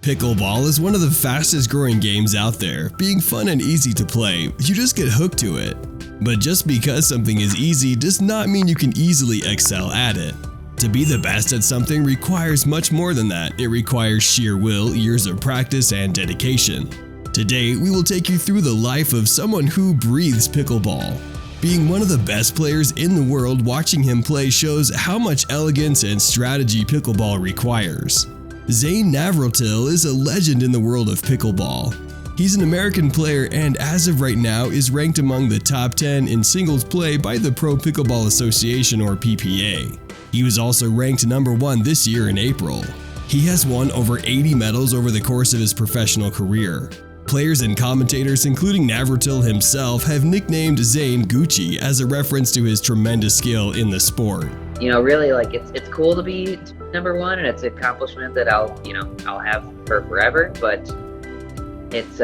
Pickleball is one of the fastest growing games out there, being fun and easy to play. You just get hooked to it. But just because something is easy does not mean you can easily excel at it. To be the best at something requires much more than that. It requires sheer will, years of practice, and dedication. Today, we will take you through the life of someone who breathes pickleball. Being one of the best players in the world, watching him play shows how much elegance and strategy pickleball requires. Zane Navratil is a legend in the world of pickleball. He's an American player and as of right now is ranked among the top 10 in singles play by the Pro Pickleball Association or PPA. He was also ranked number 1 this year in April. He has won over 80 medals over the course of his professional career. Players and commentators, including Navratil himself, have nicknamed Zane Gucci as a reference to his tremendous skill in the sport. Really, it's cool to be number 1, and it's an accomplishment that I'll have for forever. But it's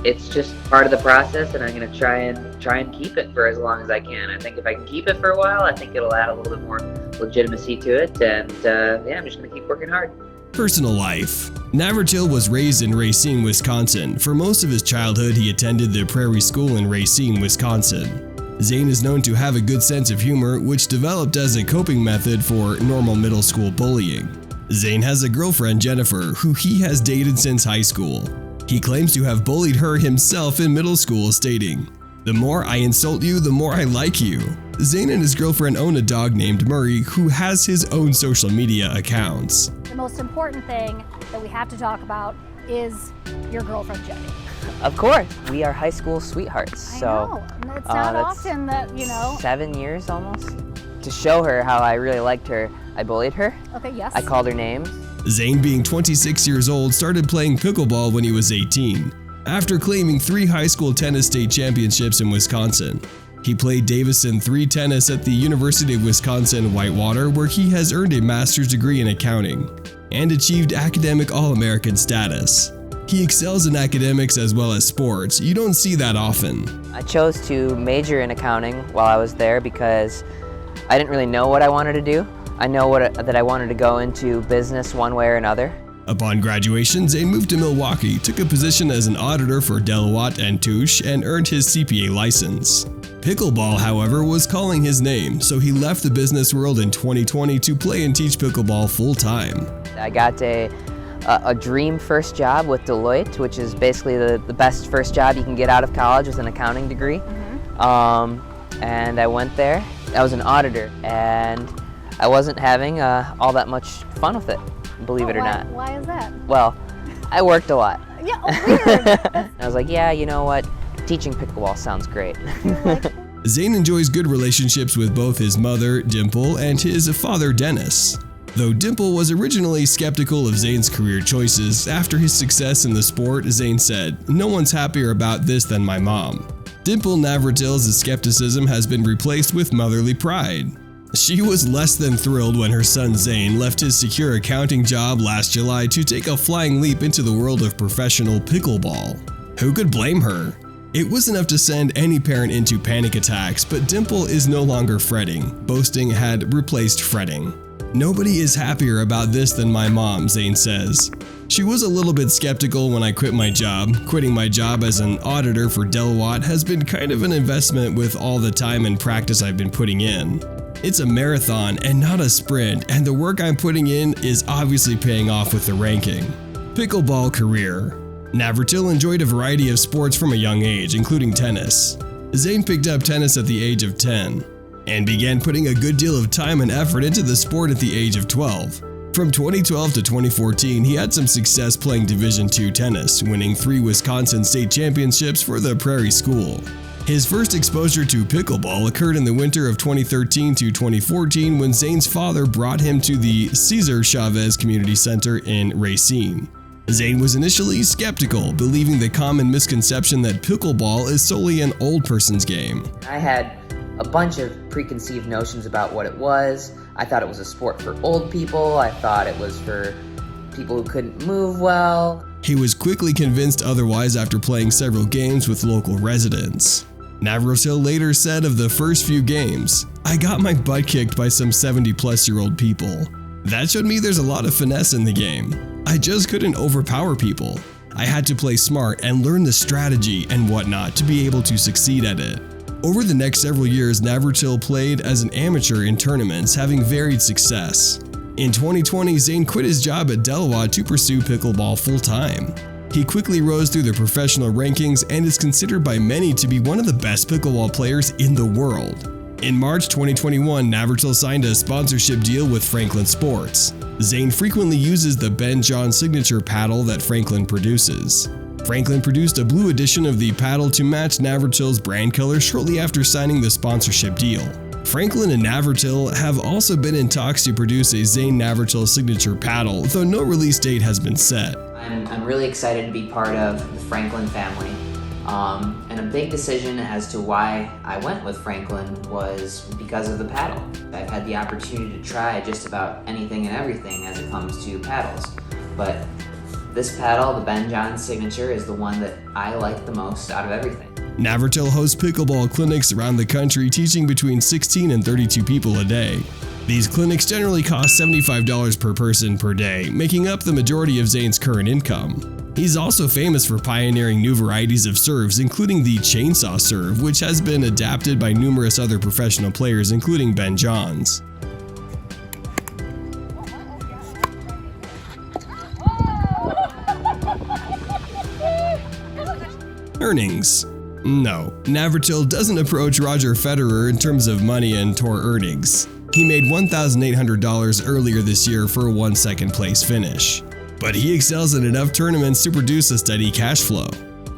it's just part of the process, and I'm gonna try and keep it for as long as I can. I think if I can keep it for a while, I think it'll add a little bit more legitimacy to it, and I'm just gonna keep working hard. Personal life. Navratil was raised in Racine, Wisconsin. For most of his childhood, he attended the Prairie School in Racine, Wisconsin. Zane is known to have a good sense of humor, which developed as a coping method for normal middle school bullying. Zane has a girlfriend, Jennifer, who he has dated since high school. He claims to have bullied her himself in middle school, stating, "The more I insult you, the more I like you." Zane and his girlfriend own a dog named Murray, who has his own social media accounts. The most important thing that we have to talk about is your girlfriend, Jenny. Of course. We are high school sweethearts. I know. It's not often that, 7 years almost. To show her how I really liked her, I bullied her. Okay, yes. I called her names. Zane, being 26 years old, started playing pickleball when he was 18, after claiming 3 high school tennis state championships in Wisconsin. He played Davison 3 tennis at the University of Wisconsin-Whitewater, where he has earned a master's degree in accounting and achieved academic All-American status. He excels in academics as well as sports. You don't see that often. I chose to major in accounting while I was there because I didn't really know what I wanted to do. I know that I wanted to go into business one way or another. Upon graduation, Zane moved to Milwaukee, took a position as an auditor for Deloitte and Touche, and earned his CPA license. Pickleball, however, was calling his name, so he left the business world in 2020 to play and teach pickleball full-time. I got a dream first job with Deloitte, which is basically the best first job you can get out of college with an accounting degree. And I went there. I was an auditor, and I wasn't having all that much fun with it, believe it or not. Why is that? Well, I worked a lot. Yeah, weird. I was like, yeah, you know what? Teaching pickleball sounds great. Zane enjoys good relationships with both his mother, Dimple, and his father, Dennis. Though Dimple was originally skeptical of Zane's career choices, after his success in the sport, Zane said, "No one's happier about this than my mom." Dimple Navratil's skepticism has been replaced with motherly pride. She was less than thrilled when her son Zane left his secure accounting job last July to take a flying leap into the world of professional pickleball. Who could blame her? It was enough to send any parent into panic attacks, but Dimple is no longer fretting. Boasting had replaced fretting. "Nobody is happier about this than my mom," Zane says. "She was a little bit skeptical when I quit my job. Quitting my job as an auditor for Deloitte has been kind of an investment with all the time and practice I've been putting in. It's a marathon and not a sprint, and the work I'm putting in is obviously paying off with the ranking." Pickleball career. Navratil enjoyed a variety of sports from a young age, including tennis. Zane picked up tennis at the age of 10 and began putting a good deal of time and effort into the sport at the age of 12. From 2012 to 2014, he had some success playing Division II tennis, winning 3 Wisconsin state championships for the Prairie School. His first exposure to pickleball occurred in the winter of 2013 to 2014 when Zane's father brought him to the Cesar Chavez Community Center in Racine. Zane was initially skeptical, believing the common misconception that pickleball is solely an old person's game. I had a bunch of preconceived notions about what it was. I thought it was a sport for old people. I thought it was for people who couldn't move well. He was quickly convinced otherwise after playing several games with local residents. Navratil later said of the first few games, "I got my butt kicked by some 70-plus-year-old people. That showed me there's a lot of finesse in the game. I just couldn't overpower people. I had to play smart and learn the strategy and whatnot to be able to succeed at it. Over the next several years, Navratil played as an amateur in tournaments, having varied success. In 2020, Zane quit his job at Deloitte to pursue pickleball full-time. He quickly rose through the professional rankings and is considered by many to be one of the best pickleball players in the world. In March 2021, Navratil signed a sponsorship deal with Franklin Sports. Zane frequently uses the Ben John signature paddle that Franklin produces. Franklin produced a blue edition of the paddle to match Navratil's brand color shortly after signing the sponsorship deal. Franklin and Navratil have also been in talks to produce a Zane Navratil signature paddle, though no release date has been set. I'm really excited to be part of the Franklin family. And a big decision as to why I went with Franklin was because of the paddle. I've had the opportunity to try just about anything and everything as it comes to paddles. But this paddle, the Ben John signature, is the one that I like the most out of everything. Navratil hosts pickleball clinics around the country, teaching between 16 and 32 people a day. These clinics generally cost $75 per person per day, making up the majority of Zane's current income. He's also famous for pioneering new varieties of serves, including the chainsaw serve, which has been adapted by numerous other professional players, including Ben Johns. Earnings. No, Navratil doesn't approach Roger Federer in terms of money and tour earnings. He made $1,800 earlier this year for a 1 second place finish. But he excels in enough tournaments to produce a steady cash flow.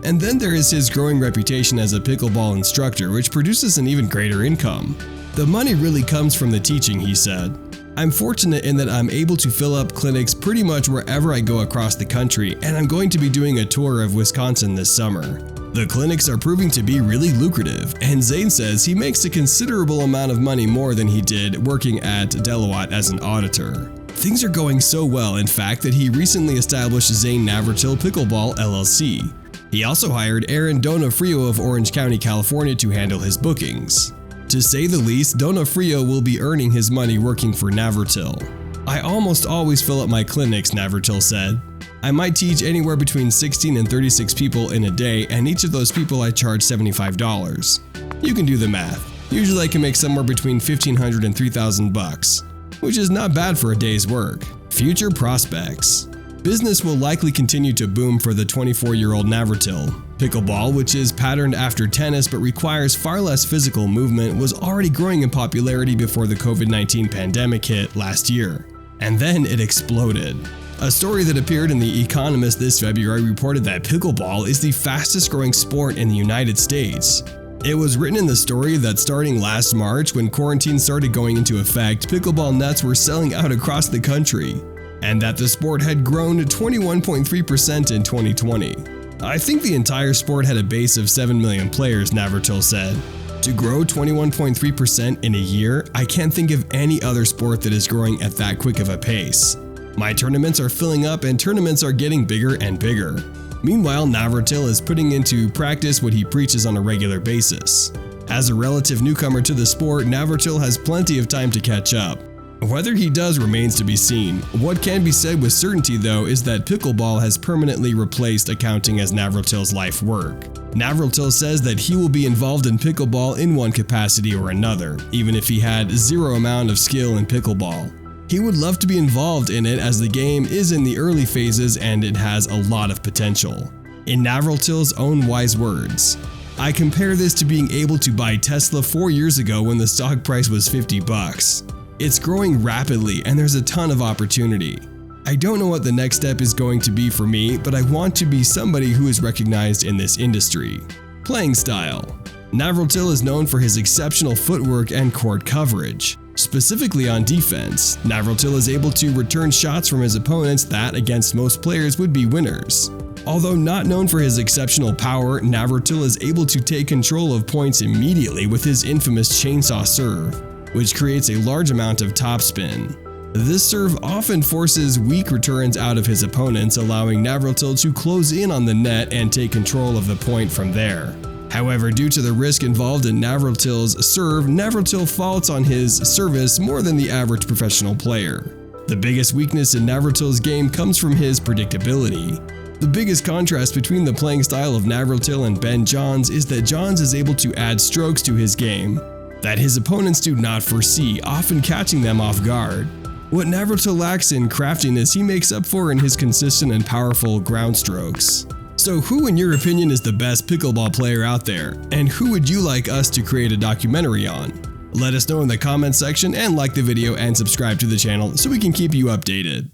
And then there is his growing reputation as a pickleball instructor, which produces an even greater income. The money really comes from the teaching, he said. I'm fortunate in that I'm able to fill up clinics pretty much wherever I go across the country, and I'm going to be doing a tour of Wisconsin this summer. The clinics are proving to be really lucrative, and Zane says he makes a considerable amount of money more than he did working at Deloitte as an auditor. Things are going so well, in fact, that he recently established Zane Navratil Pickleball LLC. He also hired Aaron Donofrio of Orange County, California to handle his bookings. To say the least, Donofrio will be earning his money working for Navratil. I almost always fill up my clinics, Navratil said. I might teach anywhere between 16 and 36 people in a day, and each of those people I charge $75. You can do the math. Usually I can make somewhere between $1,500 and $3,000, which is not bad for a day's work. Future prospects. Business will likely continue to boom for the 24-year-old Navratil. Pickleball, which is patterned after tennis but requires far less physical movement, was already growing in popularity before the COVID-19 pandemic hit last year. And then it exploded. A story that appeared in The Economist this February reported that pickleball is the fastest growing sport in the United States. It was written in the story that starting last March, when quarantine started going into effect, pickleball nets were selling out across the country, and that the sport had grown to 21.3% in 2020. I think the entire sport had a base of 7 million players, Navratil said. To grow 21.3% in a year, I can't think of any other sport that is growing at that quick of a pace. My tournaments are filling up and tournaments are getting bigger and bigger. Meanwhile, Navratil is putting into practice what he preaches on a regular basis. As a relative newcomer to the sport, Navratil has plenty of time to catch up. Whether he does remains to be seen. What can be said with certainty, though, is that pickleball has permanently replaced accounting as Navratil's life work. Navratil says that he will be involved in pickleball in one capacity or another, even if he had zero amount of skill in pickleball. He would love to be involved in it as the game is in the early phases and it has a lot of potential. In Navratil's own wise words, I compare this to being able to buy Tesla 4 years ago when the stock price was $50. It's growing rapidly and there's a ton of opportunity. I don't know what the next step is going to be for me, but I want to be somebody who is recognized in this industry. Playing style. Navratil is known for his exceptional footwork and court coverage. Specifically on defense, Navratil is able to return shots from his opponents that, against most players, would be winners. Although not known for his exceptional power, Navratil is able to take control of points immediately with his infamous chainsaw serve, which creates a large amount of topspin. This serve often forces weak returns out of his opponents, allowing Navratil to close in on the net and take control of the point from there. However, due to the risk involved in Navratil's serve, Navratil faults on his service more than the average professional player. The biggest weakness in Navratil's game comes from his predictability. The biggest contrast between the playing style of Navratil and Ben Johns is that Johns is able to add strokes to his game that his opponents do not foresee, often catching them off guard. What Navratil lacks in craftiness, he makes up for in his consistent and powerful ground strokes. So who in your opinion is the best pickleball player out there, and who would you like us to create a documentary on? Let us know in the comments section and like the video and subscribe to the channel so we can keep you updated.